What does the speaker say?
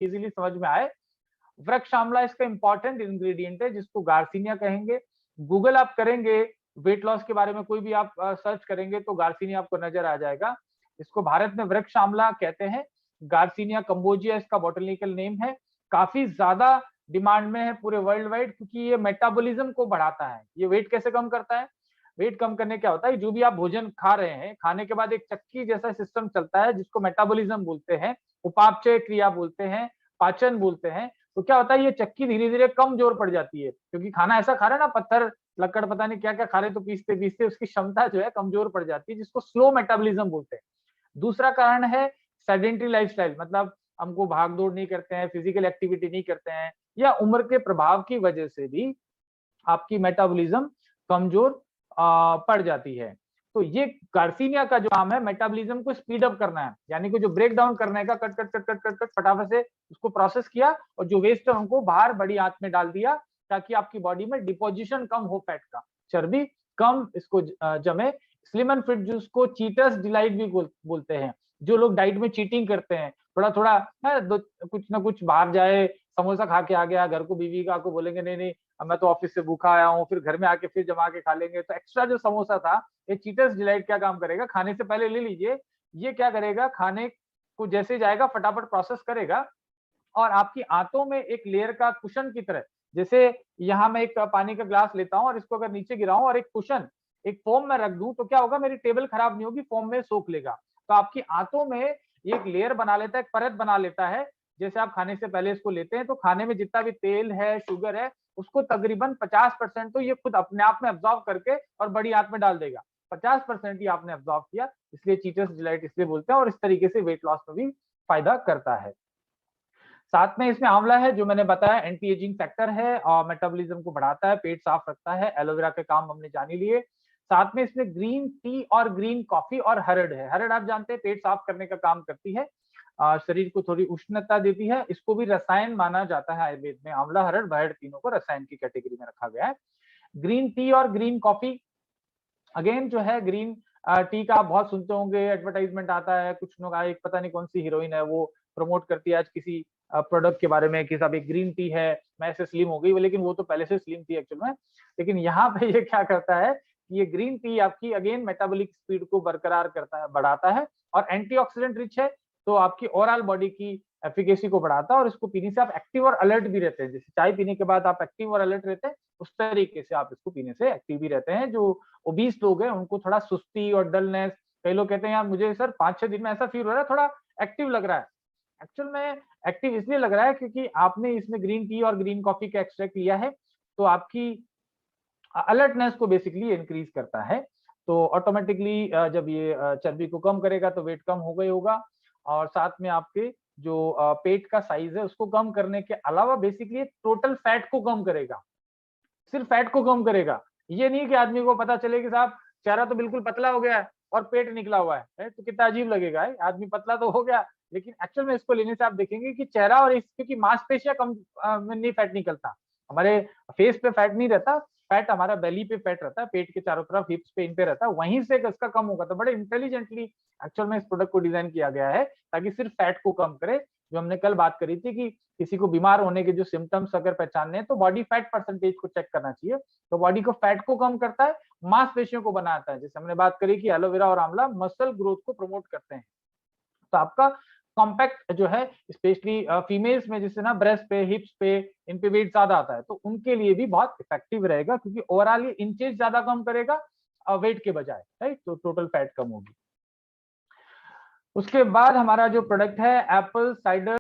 Easily समझ में आए। वृक्ष आंवला इसका इंपॉर्टेंट इंग्रेडिएंट है जिसको गार्सिनिया कहेंगे। गूगल आप करेंगे वेट लॉस के बारे में, कोई भी आप सर्च करेंगे तो गार्सिनिया आपको नजर आ जाएगा। इसको भारत में वृक्ष आंवला कहते हैं। गार्सिनिया कंबोजिया इसका बॉटनिकल नेम है। काफी ज्यादा डिमांड में है पूरे वर्ल्ड वाइड, क्योंकि ये मेटाबॉलिज्म को बढ़ाता है। ये वेट कैसे कम करता है? वेट कम करने क्या होता है, जो भी आप भोजन खा रहे हैं, खाने के बाद एक चक्की जैसा सिस्टम चलता है जिसको मेटाबॉलिज्म बोलते हैं, उपापचय क्रिया बोलते हैं, पाचन बोलते हैं। तो क्या होता है, ये चक्की धीरे धीरे कमजोर पड़ जाती है, क्योंकि खाना ऐसा खा रहे हैं ना, पत्थर लकड़ पता नहीं क्या क्या खा रहे, तो पीसते पीसते उसकी क्षमता जो है कमजोर पड़ जाती है, जिसको स्लो मेटाबॉलिज्म बोलते हैं। दूसरा कारण है सेडेंटरी लाइफस्टाइल, मतलब हमको भाग दौड़ नहीं करते हैं, फिजिकल एक्टिविटी नहीं करते हैं, या उम्र के प्रभाव की वजह से भी आपकी मेटाबॉलिज्म कमजोर पड़ जाती है। तो ये गार्सिनिया का जो काम है, मेटाबॉलिज्म को स्पीड अप करना है, यानी कि जो ब्रेक डाउन करने का, cut cut cut cut cut cut फटाफट से उसको प्रोसेस किया और जो वेस्ट है उनको बाहर बड़ी आंत में डाल दिया, ताकि आपकी बॉडी में डिपोजिशन कम हो, फैट का, चर्बी कम इसको जमे। स्लिम एंड फिट जिसको चीटर्स डिलाइट भी बोलते हैं। जो लोग डाइट में चीटिंग करते हैं, थोड़ा थोड़ा कुछ ना कुछ बाहर जाए, समोसा खा के आ गया, घर को बीवी का को बोलेंगे नहीं नहीं मैं तो ऑफिस से भूखा आया हूँ, फिर घर में आके फिर जमा के खा लेंगे, तो एक्स्ट्रा जो समोसा था, ये चीटर्स डिलाइट क्या काम करेगा, खाने से पहले ले लीजिए। ये क्या करेगा, खाने को जैसे जाएगा फटाफट प्रोसेस करेगा और आपकी आंतों में एक लेयर का कुशन की तरह, जैसे यहाँ मैं एक पानी का ग्लास लेता हूँ और इसको अगर नीचे गिराऊं और एक कुशन एक फोम में रख दूं, तो क्या होगा, मेरी टेबल खराब नहीं होगी, फोम में सोख लेगा। तो आपकी आंतों में एक लेयर बना लेता है, एक परत बना लेता है। जैसे आप खाने से पहले इसको लेते हैं तो खाने में जितना भी तेल है, शुगर है, उसको तकरीबन 50% तो ये खुद अपने आप में अब्जॉर्व करके और बड़ी आंत में डाल देगा। 50% ही आपने अब्जॉर्व किया, इसलिए चीटर्स डिलाइट इसलिए बोलते हैं, और इस तरीके से वेट लॉस में भी फायदा करता है। साथ में इसमें आंवला है, जो मैंने बताया एंटी एजिंग फैक्टर है और मेटाबॉलिज्म को बढ़ाता है, पेट साफ रखता है। एलोवेरा के काम हमने जान ही लिए। साथ में इसमें ग्रीन टी और ग्रीन कॉफी और हरड़ है। हरड़ आप जानते हैं पेट साफ करने का काम करती है, शरीर को थोड़ी उष्णता देती है। इसको भी रसायन माना जाता है आयुर्वेद में। आंवला, हरड़, बहड़ तीनों को रसायन की कैटेगरी में रखा गया है। ग्रीन टी और ग्रीन कॉफी, अगेन जो है ग्रीन टी का आप बहुत सुनते होंगे, एडवर्टाइजमेंट आता है, कुछ लोग एक पता नहीं कौन सी हीरोइन है वो प्रमोट करती है आज किसी प्रोडक्ट के बारे में कि साहब एक ग्रीन टी है, मैं ऐसे स्लिम हो गई, लेकिन वो तो पहले से स्लिम थी एक्चुअल में। लेकिन यहाँ पे ये क्या करता है, ये ग्रीन टी आपकी अगेन मेटाबॉलिक स्पीड को बरकरार करता है, बढ़ाता है, और एंटीऑक्सीडेंट रिच है, तो आपकी ओवरऑल बॉडी की एफिकेसी को बढ़ाता है। और इसको पीने से आप एक्टिव और अलर्ट भी रहते हैं, जैसे चाय पीने के बाद आप एक्टिव और अलर्ट रहते हैं, उस तरीके से आप इसको पीने से एक्टिव भी रहते हैं। जो ओबीस लोग हैं उनको थोड़ा सुस्ती और डलनेस, कई लोग कहते हैं यार मुझे सर 5-6 दिन में ऐसा फील हो रहा है, थोड़ा एक्टिव लग रहा है। एक्चुअल में एक्टिव इसलिए लग रहा है क्योंकि आपने इसमें ग्रीन टी और ग्रीन कॉफी का एक्सट्रैक्ट लिया है, तो आपकी अलर्टनेस को बेसिकली इंक्रीज करता है। तो ऑटोमेटिकली जब ये चर्बी को कम करेगा तो वेट कम होगा ही होगा, और साथ में आपके जो पेट का साइज है उसको कम करने के अलावा बेसिकली टोटल फैट को कम करेगा। सिर्फ फैट को कम करेगा, ये नहीं कि आदमी को पता चले कि साहब चेहरा तो बिल्कुल पतला हो गया है और पेट निकला हुआ है, तो कितना अजीब लगेगा है, आदमी पतला तो हो गया, लेकिन एक्चुअल में इसको लेने से आप देखेंगे कि चेहरा और क्योंकि मांसपेशियां कम में नहीं फैट निकलता, हमारे फेस पे फैट नहीं रहता, फैट हमारा बेली पे फैट रहता है, पेट के चारों तरफ, हिप्स पे, इन पे रहता है, वहीं से इसका कम होगा। तो बड़े इंटेलिजेंटली एक्चुअल में इस प्रोडक्ट को डिजाइन किया गया है ताकि सिर्फ फैट को कम करे। जो हमने कल बात करी थी कि किसी को बीमार होने के जो सिम्टम्स अगर पहचानने हैं तो बॉडी फैट परसेंटेज को चेक करना चाहिए, तो बॉडी को फैट को कम करता है, मांसपेशियों को बनाता है। जैसे हमने बात करी कि एलोवेरा और आंवला मसल ग्रोथ को प्रमोट करते हैं। तो आपका कॉम्पैक्ट जो है स्पेशली फीमेल्स में, जिससे ना ब्रेस्ट पे, हिप्स पे, इन पे वेट ज्यादा आता है, तो उनके लिए भी बहुत इफेक्टिव रहेगा, क्योंकि ओवरऑल ये इंचेस ज्यादा कम करेगा वेट के बजाय, राइट, तो टोटल फैट कम होगी। उसके बाद हमारा जो प्रोडक्ट है एप्पल साइडर